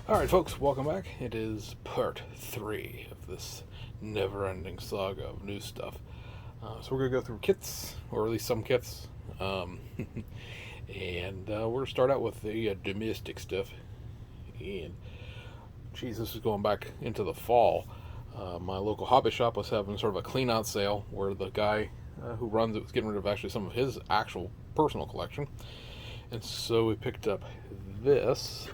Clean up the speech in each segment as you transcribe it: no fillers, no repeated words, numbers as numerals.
Alright, folks, welcome back. It is part 3 of this never ending saga of new stuff. So, we're going to go through kits, or at least some kits. Um, and we're going to start out with the domestic stuff. And, geez, this is going back into the fall. My local hobby shop was having sort of a clean out sale where the guy who runs it was getting rid of actually some of his actual personal collection. And so we picked up this,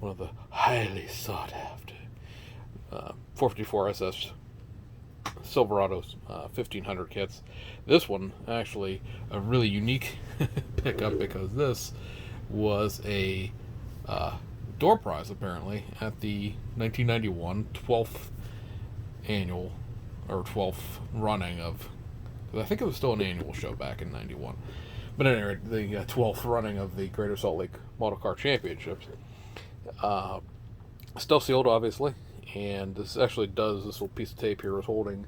one of the highly sought after 454 SS Silverados 1500 kits. This one actually a really unique pickup because this was a door prize apparently at the 1991 12th annual or 12th running of. I think it was still an annual show back in '91. But anyway, the 12th running of the Greater Salt Lake Model Car Championships. Uh, Still sealed, obviously, and this actually does. This little piece of tape here is holding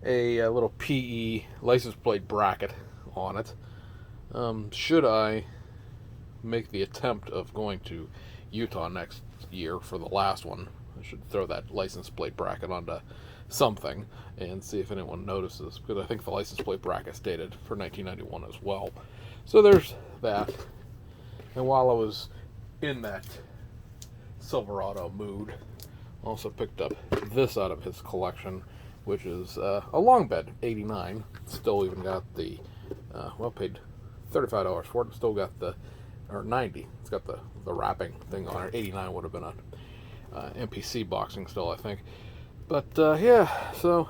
a little PE license plate bracket on it. Should I make the attempt of going to Utah next year for the last one, I should throw that license plate bracket onto something and see if anyone notices, because I think the license plate bracket's dated for 1991 as well. So there's that. And while I was in that Silverado mood, also picked up this out of his collection, which is a long bed, 89. Still even got the, paid $35 for it. Still got the, or 90. It's got the wrapping thing on it. 89 would have been a NPC boxing still, I think. But yeah, so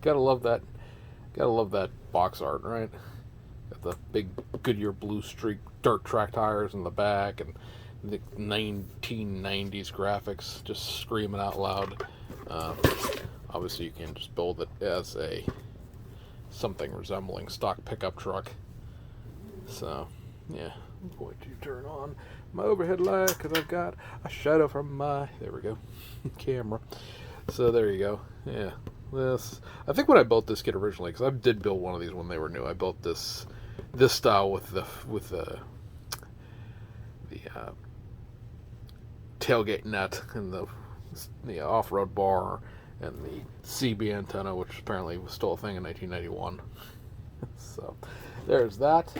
gotta love that. Gotta love that box art, right? Got the big Goodyear blue streak dirt track tires in the back, and the 1990s graphics just screaming out loud. Obviously, you can just build it as a something resembling stock pickup truck. So, yeah, I'm going to turn on my overhead light because I've got a shadow from my, there we go, camera. So there you go. Yeah, this. I think when I built this kit originally, because I did build one of these when they were new, I built this style with the tailgate net and the off-road bar and the CB antenna, which apparently was still a thing in 1991. So there's that.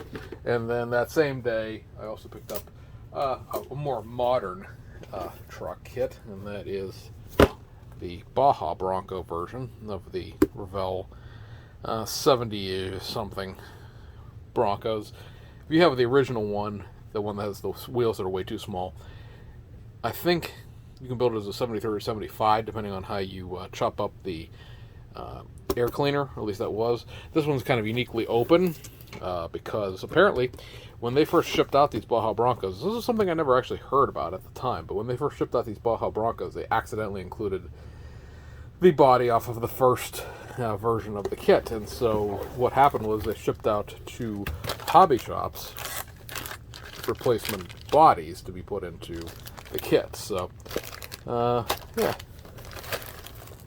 And then that same day, I also picked up a more modern truck kit, and that is the Baja Bronco version of the Revell 70-something Broncos. If you have the original one, the one that has those wheels that are way too small, I think you can build it as a 73 or 75, depending on how you chop up the air cleaner, or at least that was. This one's kind of uniquely open because apparently when they first shipped out these Baja Broncos, this is something I never actually heard about at the time, but when they first shipped out these Baja Broncos, they accidentally included the body off of the first version of the kit. And so what happened was they shipped out to hobby shops replacement bodies to be put into the kit. So, yeah.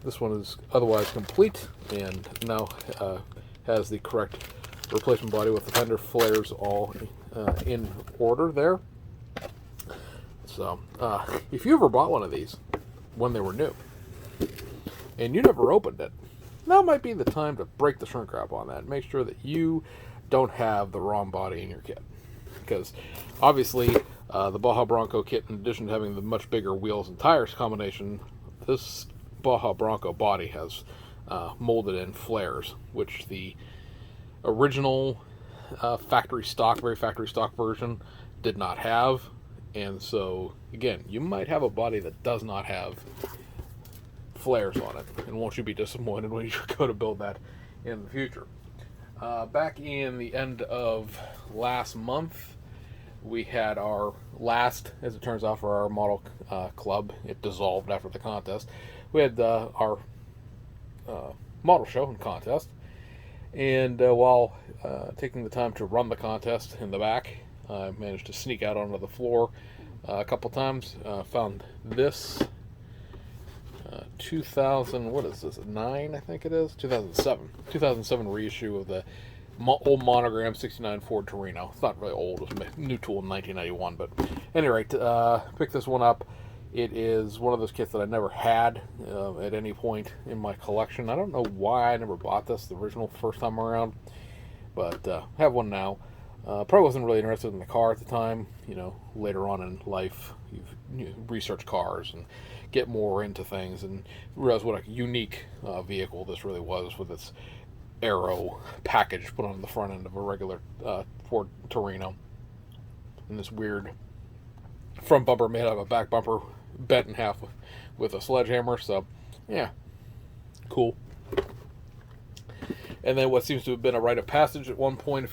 This one is otherwise complete and now has the correct replacement body with the fender flares all in order there. So, if you ever bought one of these when they were new and you never opened it, now might be the time to break the shrink wrap on that. Make sure that you don't have the wrong body in your kit. Because obviously, the Baja Bronco kit, in addition to having the much bigger wheels and tires combination, this Baja Bronco body has molded in flares, which the original factory stock, very factory stock version did not have. And so, again, you might have a body that does not have flares on it, and won't you be disappointed when you go to build that in the future. Back in the end of last month, we had our last, as it turns out, for our model club. It dissolved after the contest. We had our model show and contest, and while taking the time to run the contest in the back, I managed to sneak out onto the floor a couple times. Found this 2000, what is this, 9 I think it is? 2007 reissue of the old monogram 69 Ford Torino. It's not really old, it was a new tool in 1991, but at any rate, picked this one up. It is one of those kits that I never had at any point in my collection. I don't know why I never bought this the original first time around, but I have one now. Probably wasn't really interested in the car at the time. Later on in life, you research cars and get more into things and realize what a unique vehicle this really was, with its aero package put on the front end of a regular Ford Torino, and this weird front bumper made out of a back bumper bent in half with a sledgehammer. So, yeah, cool. And then what seems to have been a rite of passage at one point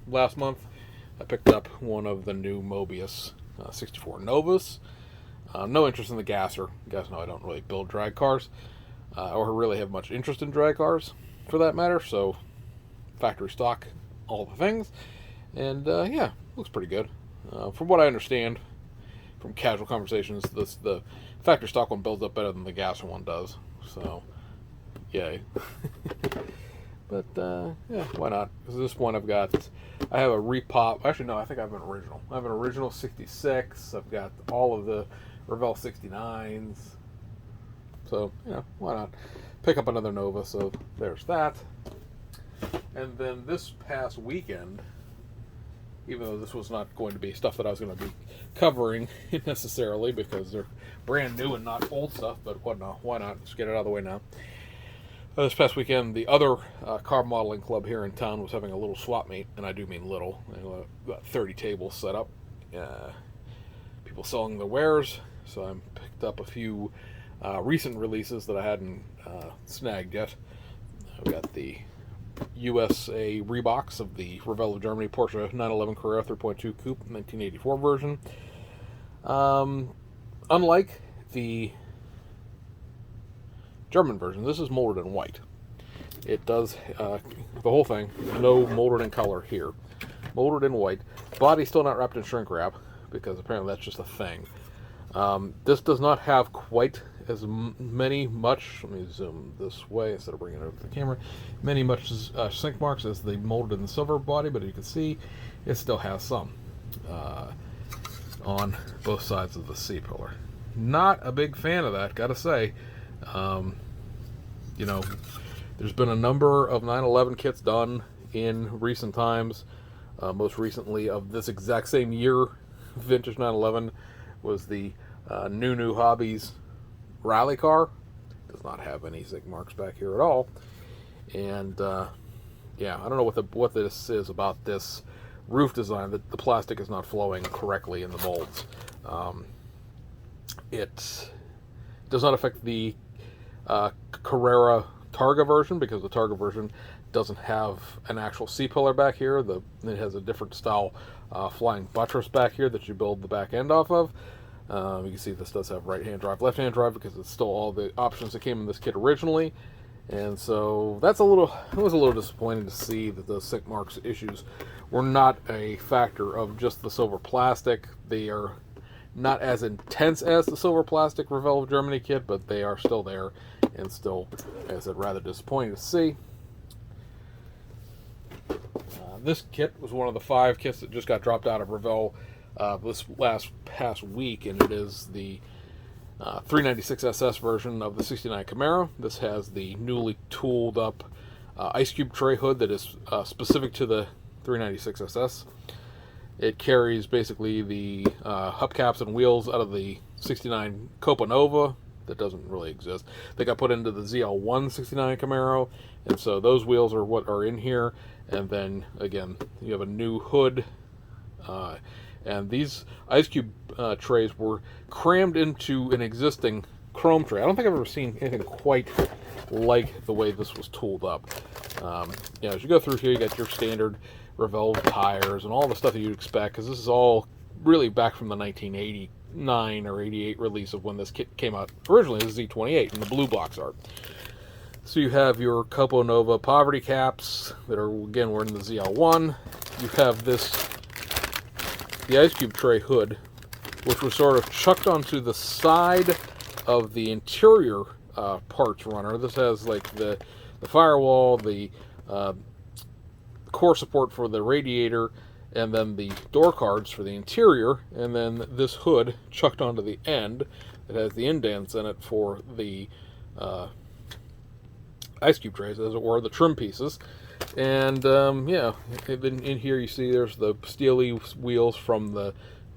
last month, I picked up one of the new Mobius 64 Novas. No interest in the gasser. You guys know I don't really build drag cars, or really have much interest in drag cars, for that matter. So, factory stock, all the things. And, yeah, looks pretty good. From what I understand from casual conversations, the factory stock one builds up better than the gasser one does. So, yay. But, yeah, why not? Because this one I have a repop. Actually, no, I think I have an original. I have an original 66. I've got all of the Revell 69s. So, yeah, why not? Pick up another Nova, so there's that. And then this past weekend, even though this was not going to be stuff that I was going to be covering necessarily, because they're brand new and not old stuff, but why not? Just get it out of the way now. This past weekend, the other car modeling club here in town was having a little swap meet, and I do mean little. About 30 tables set up. People selling their wares, so I picked up a few recent releases that I hadn't snagged yet. I've got the USA rebox of the Revell of Germany Porsche 911 Carrera 3.2 Coupe 1984 version. Unlike the German version, this is molded in white. It does the whole thing, no molded in color here. Molded in white. Body still not wrapped in shrink wrap, because apparently that's just a thing. This does not have quite as let me zoom this way instead of bringing it over to the camera, much sink marks as they molded in the silver body, but as you can see, it still has some on both sides of the C-pillar. Not a big fan of that, gotta say. There's been a number of 911 kits done in recent times. Most recently of this exact same year, vintage 911, was the New Hobbies rally car. Does not have any zinc marks back here at all. And yeah, I don't know what this is about this roof design, that the plastic is not flowing correctly in the molds. It does not affect the Carrera Targa version, because the Targa version doesn't have an actual C-pillar back here. It has a different style flying buttress back here that you build the back end off of. You can see this does have right-hand drive, left-hand drive, because it's still all the options that came in this kit originally. And so it was a little disappointing to see that the sink marks issues were not a factor of just the silver plastic. They are not as intense as the silver plastic Revell of Germany kit, but they are still there, and still, as I said, rather disappointing to see. This kit was one of the 5 kits that just got dropped out of Revell this past week, and it is the 396 SS version of the 69 Camaro. This has the newly tooled up ice cube tray hood that is specific to the 396 SS. It carries basically the hubcaps and wheels out of the 69 Copa Nova that doesn't really exist. They got put into the ZL1 69 Camaro, and so those wheels are what are in here. And then again, you have a new hood. And these ice cube trays were crammed into an existing chrome tray. I don't think I've ever seen anything quite like the way this was tooled up. As you go through here, you got your standard Revell tires and all the stuff that you'd expect, because this is all really back from the 1989 or 88 release of when this kit came out originally, the Z28 in the blue box art. So you have your Copa Nova poverty caps that are, again, we're in the ZL1. You have the ice cube tray hood, which was sort of chucked onto the side of the interior parts runner. This has like the firewall, the core support for the radiator, and then the door cards for the interior, and then this hood chucked onto the end. It has the indents in it for the ice cube trays, as it were, the trim pieces. And yeah, in here you see there's the steely wheels from the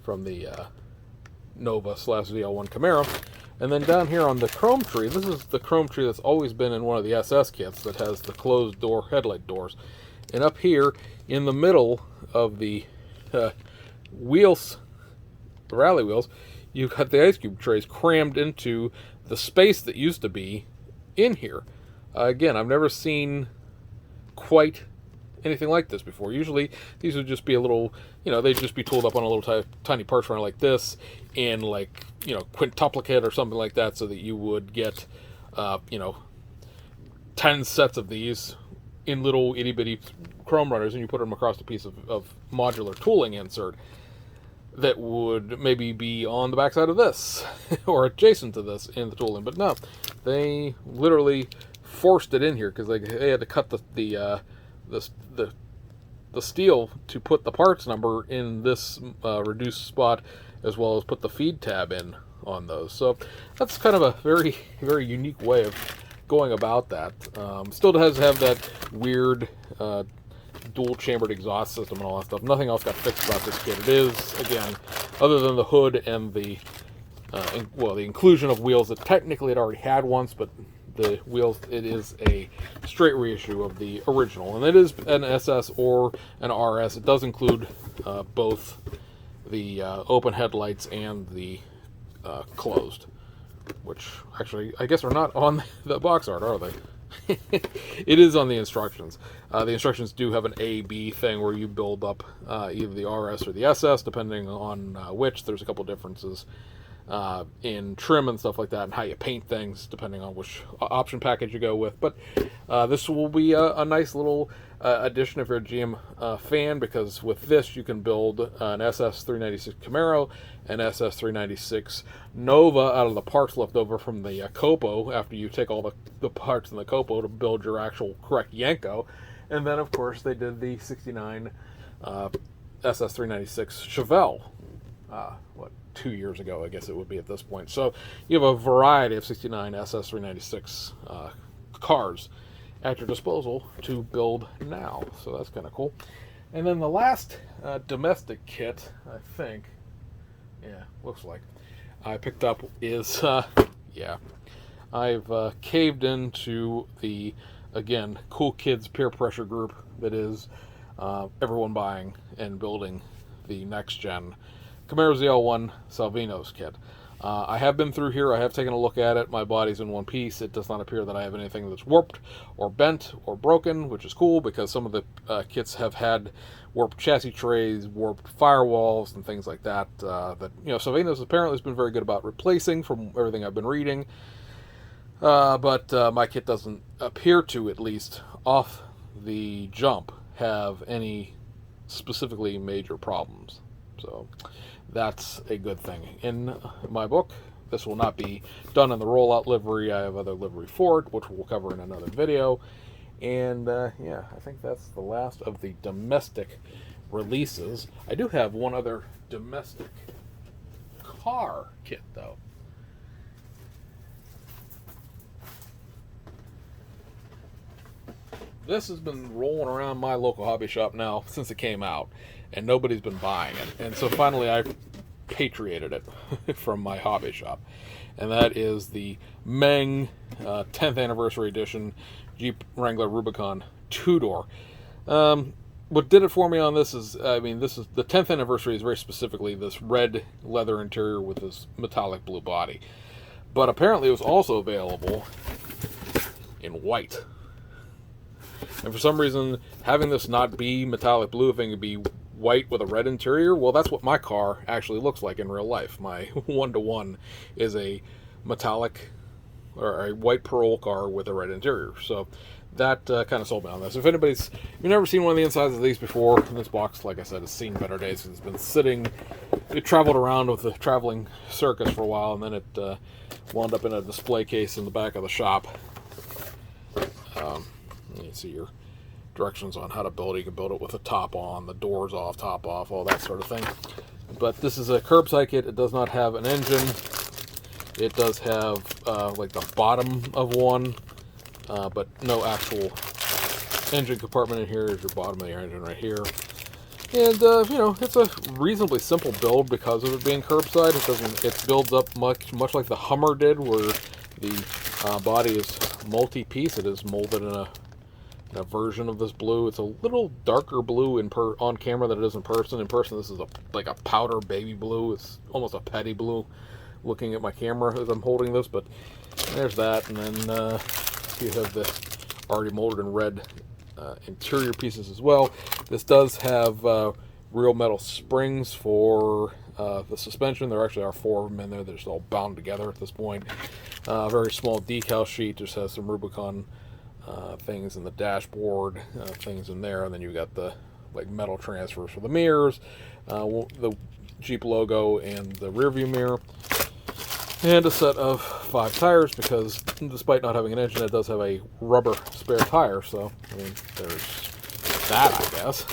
Nova / ZL1 Camaro. And then down here on the chrome tree, this is the chrome tree that's always been in one of the SS kits that has the closed door headlight doors. And up here in the middle of the wheels, the rally wheels, you've got the ice cube trays crammed into the space that used to be in here. Again, I've never seen quite anything like this before. Usually these would just be a little, they'd just be tooled up on a little tiny parts runner like this, in like, quintuplicate or something like that, so that you would get 10 sets of these in little itty bitty chrome runners, and you put them across a piece of modular tooling insert that would maybe be on the backside of this or adjacent to this in the tooling. But no, they literally forced it in here because they had to cut the steel to put the parts number in this reduced spot, as well as put the feed tab in on those. So that's kind of a very, very unique way of going about that. Still does have that weird dual chambered exhaust system and all that stuff. Nothing else got fixed about this kit. It is, again, other than the hood and the inclusion of wheels that technically it already had once, but the wheels, it is a straight reissue of the original, and it is an SS or an RS. It does include both the open headlights and the closed, which actually I guess are not on the box art, are they? It is on the instructions. The instructions do have an A-B thing where you build up either the RS or the SS, depending on which. There's a couple differences in trim and stuff like that, and how you paint things depending on which option package you go with. But this will be a nice little addition if you're a GM fan, because with this you can build an SS396 Camaro, an SS396 Nova out of the parts left over from the Copo after you take all the parts in the Copo to build your actual correct Yanko. And then of course they did the 69 SS396 Chevelle, 2 years ago, I guess it would be at this point. So you have a variety of 69 SS396 cars at your disposal to build now. So that's kind of cool. And then the last domestic kit, I think, looks like, I picked up is, I've caved into the, again, cool kids peer pressure group that is everyone buying and building the next gen Camaro ZL1 Salvino's kit. I have been through here. I have taken a look at it. My body's in one piece. It does not appear that I have anything that's warped or bent or broken, which is cool because some of the kits have had warped chassis trays, warped firewalls, and things like that. Salvino's apparently has been very good about replacing, from everything I've been reading. But my kit doesn't appear to, at least off the jump, have any specifically major problems. So that's a good thing. In my book, this will not be done in the rollout livery. I have other livery for it, which we'll cover in another video. And I think that's the last of the domestic releases. I do have one other domestic car kit, though. This has been rolling around my local hobby shop now since it came out, and nobody's been buying it. And so finally I patriated it from my hobby shop. And that is the Meng 10th Anniversary Edition Jeep Wrangler Rubicon 2-door. What did it for me on this is, this is the 10th anniversary is very specifically this red leather interior with this metallic blue body. But apparently it was also available in white. And for some reason, having this not be metallic blue, if it could be white with a red interior, well, that's what my car actually looks like in real life. My 1-to-1 is a metallic or a white pearl car with a red interior. So that kind of sold me on this. If you've never seen one of the insides of these before, this box, like I said, has seen better days. It's been sitting, it traveled around with the traveling circus for a while, and then it wound up in a display case in the back of the shop. You see your directions on how to build it. You can build it with the top on, the doors off, top off, all that sort of thing. But this is a curbside kit. It does not have an engine. It does have like the bottom of one, but no actual engine compartment in here. Is your bottom of your engine right here. And you know, it's a reasonably simple build because of it being curbside. It builds up much like the Hummer did, where the body is multi-piece. It is molded in a version of this blue. It's a little darker blue on camera than it is in person. In person, this is like a powder baby blue. It's almost a petty blue looking at my camera as I'm holding this, but there's that. And then you have the already molded in red interior pieces as well. This does have real metal springs for the suspension. There actually are 4 of them in there. They're just all bound together at this point. Very small decal sheet. Just has some Rubicon things in the dashboard, things in there, and then you've got the like metal transfers for the mirrors, the Jeep logo, and the rear view mirror, and a set of 5 tires, because despite not having an engine, it does have a rubber spare tire. So I mean, there's that, I guess.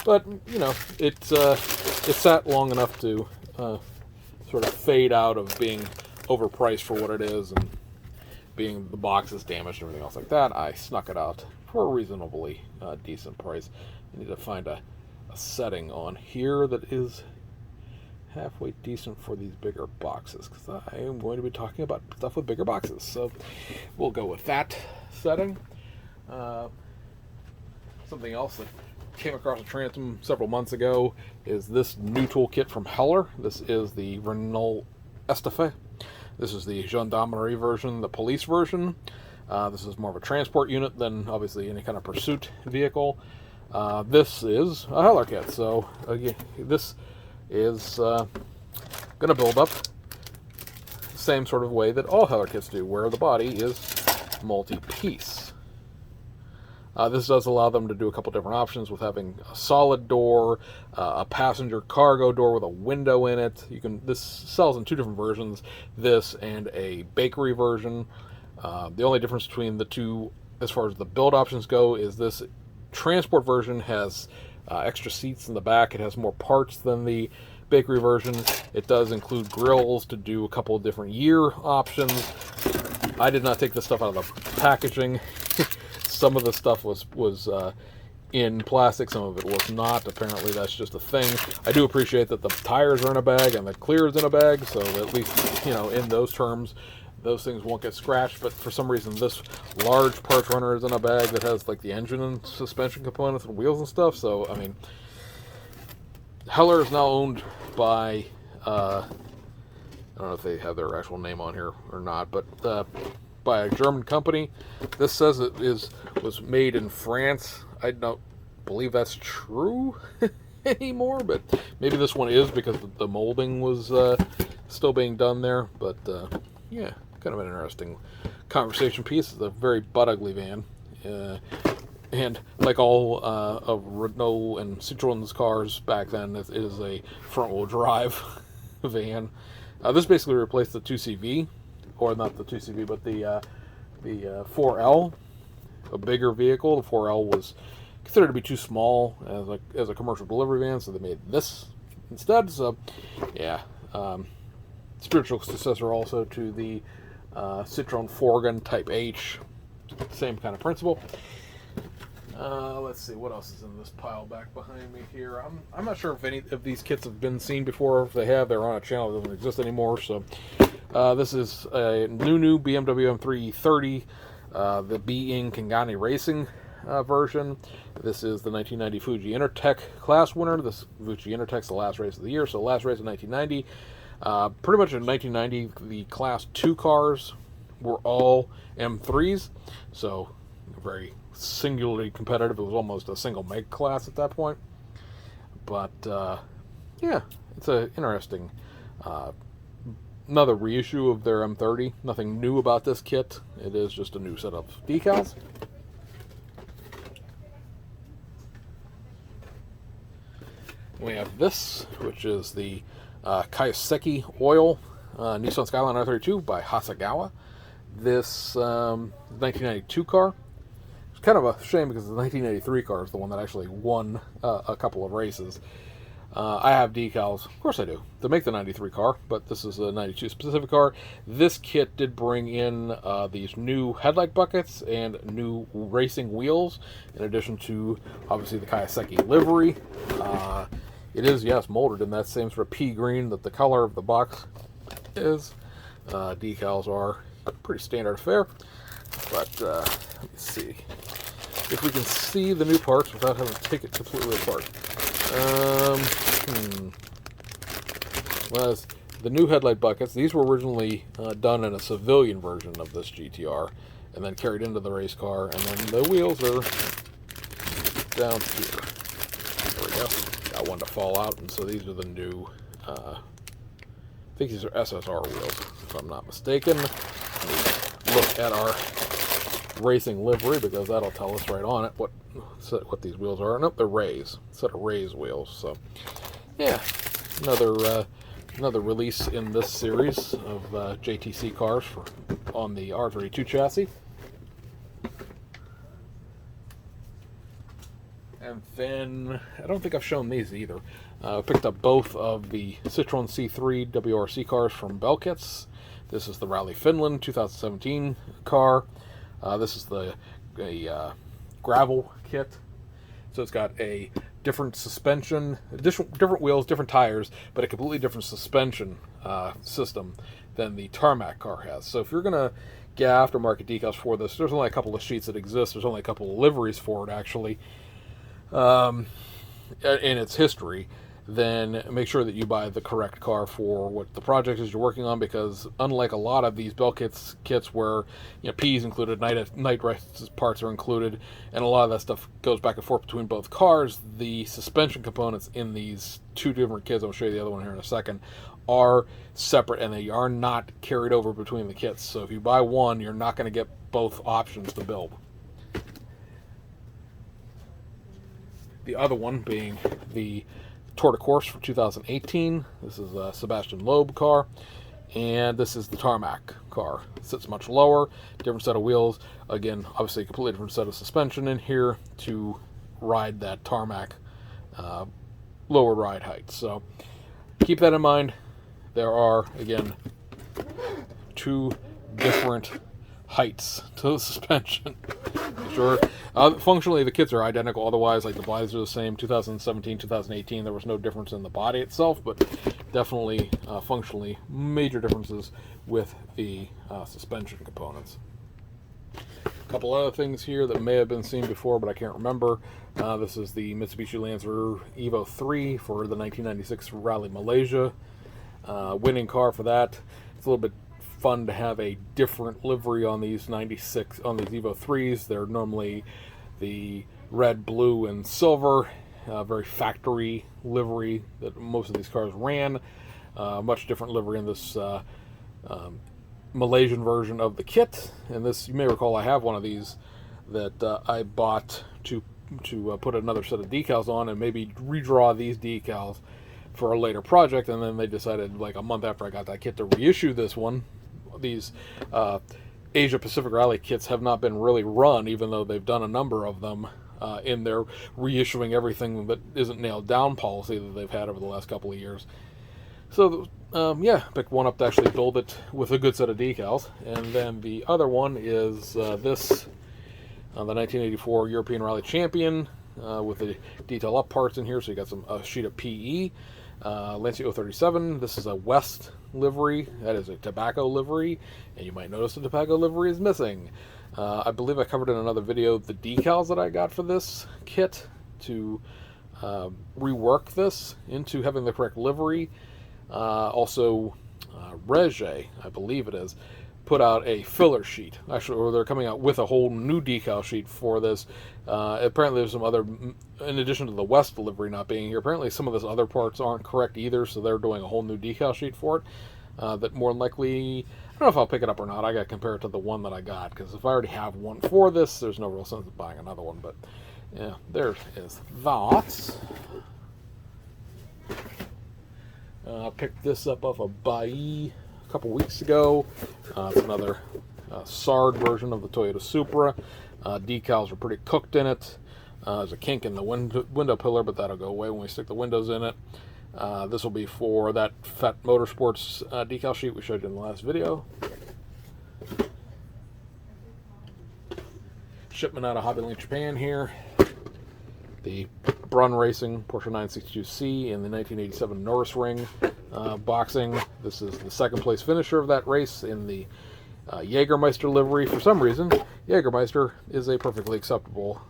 But you know, it sat long enough to sort of fade out of being overpriced for what it is, and being the box is damaged and everything else like that. I snuck it out for a reasonably decent price. I need to find a setting on here that is halfway decent for these bigger boxes, because I am going to be talking about stuff with bigger boxes. So we'll go with that setting. Something else that came across a transom several months ago is this new toolkit from Heller. This is the Renault Estafette. This is the gendarmerie version, the police version. This is more of a transport unit than obviously any kind of pursuit vehicle. This is a Heller kit, so again, this is going to build up the same sort of way that all Heller kits do, where the body is multi-piece. This does allow them to do a couple different options with having a solid door, a passenger cargo door with a window in it. This sells in 2 different versions, this and a bakery version. The only difference between the two as far as the build options go is this transport version has extra seats in the back. It has more parts than the bakery version. It does include grills to do a couple of different year options. I did not take this stuff out of the packaging. Some of the stuff was in plastic, some of it was not. Apparently that's just a thing. I do appreciate that the tires are in a bag and the clear is in a bag, so at least, you know, in those terms, those things won't get scratched. But for some reason, this large parts runner is in a bag that has like the engine and suspension components and wheels and stuff. So, I mean, Heller is now owned by, I don't know if they have their actual name on here or not, but by a German company. This says it was made in France. I don't believe that's true anymore, but maybe this one is because the molding was still being done there. But yeah, kind of an interesting conversation piece. It's a very butt ugly van, and like all of Renault and Citroen's cars back then, it is a front wheel drive van. This basically replaced the 2CV, or not the 2CV, but the 4L, a bigger vehicle. The 4L was considered to be too small as a commercial delivery van, so they made this instead. So, yeah, spiritual successor also to the Citroen Forgan Type H, same kind of principle. Let's see, what else is in this pile back behind me here? I'm not sure if any of these kits have been seen before. If they have, they're on a channel that doesn't exist anymore. So this is a new BMW M3 E30, the B-Ing Kangani Racing version. This is the 1990 Fuji Intertech class winner. This Fuji Intertech's the last race of the year, so last race in 1990. Pretty much in 1990, the class 2 cars were all M3s, so very singularly competitive. It was almost a single make class at that point. But yeah, it's an interesting another reissue of their M30. Nothing new about this kit. It is just a new set of decals. We have this, which is the Kaioseki Oil Nissan Skyline R32 by Hasegawa. This 1992 car. It's kind of a shame because the 1983 car is the one that actually won a couple of races. I have decals, of course I do, to make the 93 car, but this is a 92 specific car. This kit did bring in these new headlight buckets and new racing wheels, in addition to, obviously, the Kawasaki livery. It is, yes, molded in that same sort of pea green that the color of the box is. Decals are pretty standard fare, but let me see if we can see the new parts without having to take it completely apart. Was the new headlight buckets. These were originally done in a civilian version of this GTR and then carried into the race car, and then the wheels are down here. There we go. Got one to fall out, and so these are the new, I think these are SSR wheels, if I'm not mistaken. Look at our racing livery, because that'll tell us right on it what these wheels are. Nope, they're Rays, set of Rays wheels. So yeah, another release in this series of JTC cars on the R32 chassis. And then I don't think I've shown these either. I picked up both of the Citroen C3 WRC cars from Belkits. This is the Rally Finland 2017 car. This is the gravel kit. So it's got a different suspension, different wheels, different tires, but a completely different suspension system than the tarmac car has. So if you're going to get aftermarket decals for this, there's only a couple of sheets that exist. There's only a couple of liveries for it, actually, in its history. Then make sure that you buy the correct car for what the project is you're working on, because unlike a lot of these Belkits kits where, you know, P's included, night race parts are included, and a lot of that stuff goes back and forth between both cars, the suspension components in these two different kits, I'll show you the other one here in a second, are separate, and they are not carried over between the kits. So if you buy one, you're not going to get both options to build. The other one being the Tour de Course for 2018. This is a Sebastian Loeb car, and this is the tarmac car. It sits much lower, different set of wheels. Again, obviously a completely different set of suspension in here to ride that tarmac lower ride height. So keep that in mind. There are, again, two different heights to the suspension. Sure. Functionally, the kits are identical. Otherwise, like the bodies are the same. 2017, 2018, there was no difference in the body itself, but definitely functionally major differences with the suspension components. A couple other things here that may have been seen before, but I can't remember. This is the Mitsubishi Lancer Evo 3 for the 1996 Rally Malaysia. Winning car for that. It's a little bit fun to have a different livery on these Evo 3s. They're normally the red, blue, and silver, very factory livery that most of these cars ran. Much different livery in this Malaysian version of the kit. And this, you may recall, I have one of these that I bought to put another set of decals on and maybe redraw these decals for a later project. And then they decided, like a month after I got that kit, to reissue this one. These Asia Pacific Rally kits have not been really run, even though they've done a number of them in their reissuing everything that isn't nailed down policy that they've had over the last couple of years. So yeah, picked one up to actually build it with a good set of decals. And then the other one is this, the 1984 European Rally Champion with the detail up parts in here. So you got a sheet of PE. Lancia 037, this is a West livery, that is a tobacco livery, and you might notice the tobacco livery is missing. I believe I covered in another video the decals that I got for this kit to rework this into having the correct livery. Also, Rege, I believe it is, put out a filler sheet. Actually, or they're coming out with a whole new decal sheet for this. Apparently there's some other, in addition to the West delivery not being here, apparently some of those other parts aren't correct either, so they're doing a whole new decal sheet for it. That more than likely, I don't know if I'll pick it up or not. I got to compare it to the one that I got, because if I already have one for this, there's no real sense of buying another one. But yeah, there is that. I picked this up off of Bai a couple weeks ago. It's another SARD version of the Toyota Supra. Decals are pretty cooked in it. There's a kink in the window pillar, but that'll go away when we stick the windows in it. This will be for that Fat Motorsports decal sheet we showed you in the last video. Shipment out of Hobby Link Japan here. The Brun Racing Porsche 962C in the 1987 Norris Ring boxing. This is the second place finisher of that race in the Jägermeister livery. For some reason, Jägermeister is a perfectly acceptable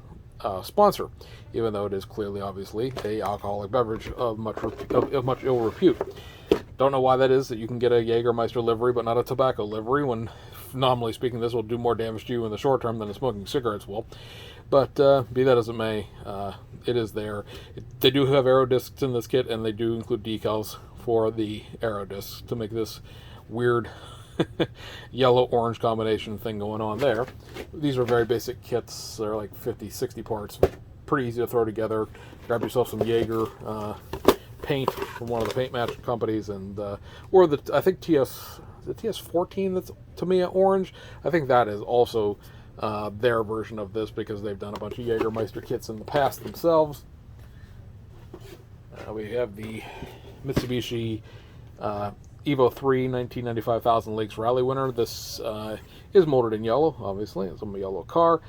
sponsor, even though it is clearly, obviously, a alcoholic beverage of much ill repute. Don't know why that is, that you can get a Jägermeister livery but not a tobacco livery, when nominally speaking this will do more damage to you in the short term than smoking cigarettes will. But be that as it may, it is there. They do have aero discs in this kit, and they do include decals for the aero discs to make this weird yellow-orange combination thing going on there. These are very basic kits. They're like 50, 60 parts. Pretty easy to throw together. Grab yourself some Jaeger paint from one of the paint match companies, and or the, I think the TS14 that's Tamiya orange. I think that is also their version of this, because they've done a bunch of Jägermeister kits in the past themselves. We have the Mitsubishi Evo 3 1995 1,000 Lakes Rally winner. This is molded in yellow, obviously. It's a yellow car.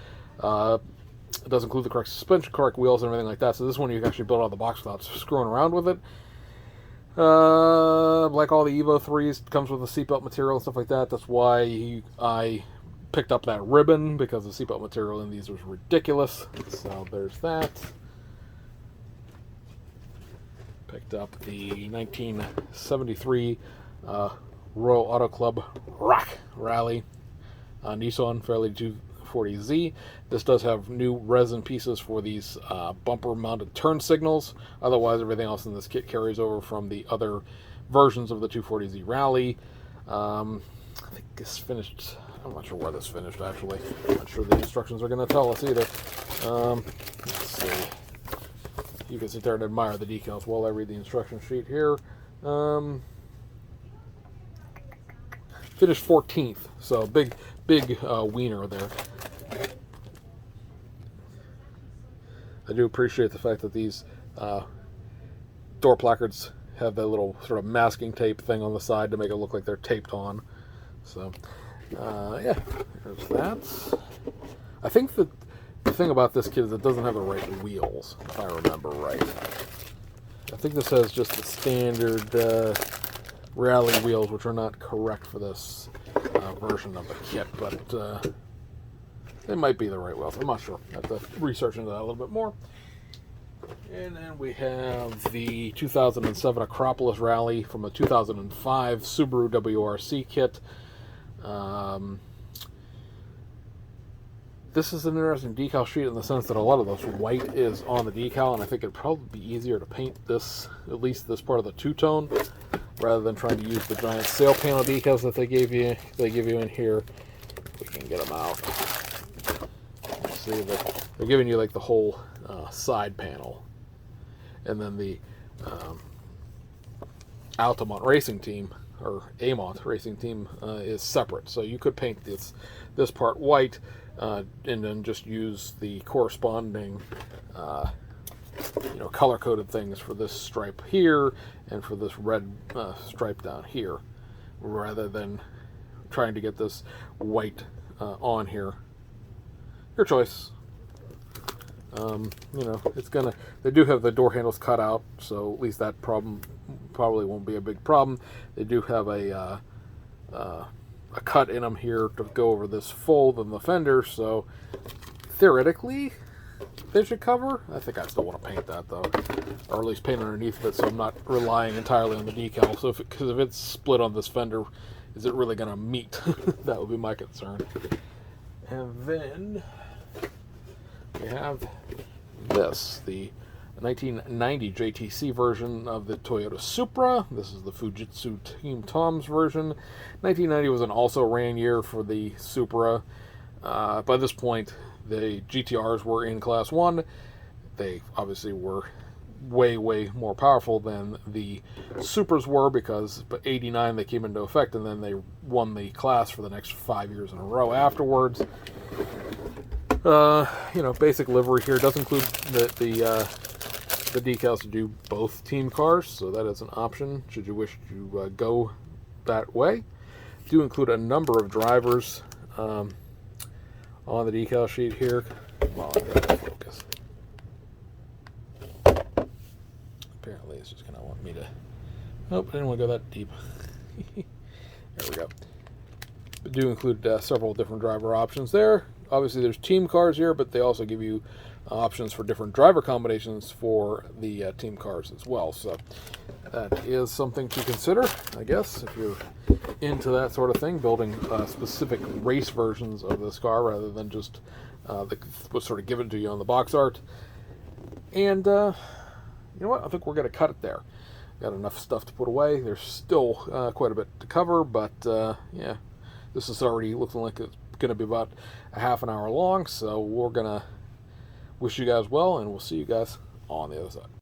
It does include the correct suspension, correct wheels, and everything like that. So this one you can actually build out of the box without screwing around with it. Like all the Evo 3s, it comes with a seatbelt material and stuff like that. That's why I picked up that ribbon, because the seatbelt material in these was ridiculous. So there's that. Picked up the 1973 Royal Auto Club Rock Rally Nissan Fairlady 240Z. This does have new resin pieces for these bumper mounted turn signals. Otherwise, everything else in this kit carries over from the other versions of the 240Z Rally. I think this finished, I'm not sure where this finished actually. I'm not sure the instructions are going to tell us either. Let's see. You can sit there and admire the decals while I read the instruction sheet here. Finished 14th, so big wiener there. I do appreciate the fact that these door placards have that little sort of masking tape thing on the side to make it look like they're taped on. So, yeah, there's that. I think that the thing about this kit is it doesn't have the right wheels, if I remember right. I think this has just the standard rally wheels, which are not correct for this version of the kit, but they might be the right wheels. I'm not sure. I have to research into that a little bit more. And then we have the 2007 Acropolis Rally from a 2005 Subaru WRC kit. This is an interesting decal sheet in the sense that a lot of this white is on the decal, and I think it'd probably be easier to paint this, at least this part of the two-tone, rather than trying to use the giant sail panel decals that they give you in here. We can get them out. See that they're giving you like the whole side panel, and then the Altamont Racing Team, or Amont Racing Team, is separate. So you could paint this part white, and then just use the corresponding color-coded things for this stripe here and for this red stripe down here, rather than trying to get this white on here. Your choice. It's gonna. They do have the door handles cut out, so at least that problem probably won't be a big problem. They do have a cut in them here to go over this fold in the fender, so theoretically they should cover. I think I still want to paint that though, or at least paint underneath of it, so I'm not relying entirely on the decal. So because if it's split on this fender, is it really going to meet? That would be my concern. And then we have this, the 1990 JTC version of the Toyota Supra. This is the Fujitsu Team Tom's version. 1990 was an also ran year for the Supra. By this point, the GTRs were in Class 1. They obviously were way, way more powerful than the Supers were, because by 89 they came into effect, and then they won the class for the next 5 years in a row afterwards. Basic livery here does include the decals to do both team cars, so that is an option should you wish to go that way. Do include a number of drivers on the decal sheet here. Well, I got to focus. Apparently, it's just going to want me to. Nope, I didn't want to go that deep. There we go. But do include several different driver options there. Obviously, there's team cars here, but they also give you options for different driver combinations for the team cars as well. So that is something to consider, I guess, if you're into that sort of thing, building specific race versions of this car rather than just what's sort of given to you on the box art. And you know what? I think we're going to cut it there. Got enough stuff to put away. There's still quite a bit to cover, but yeah, this is already looking like it's going to be about a half an hour long, so we're going to wish you guys well, and we'll see you guys on the other side.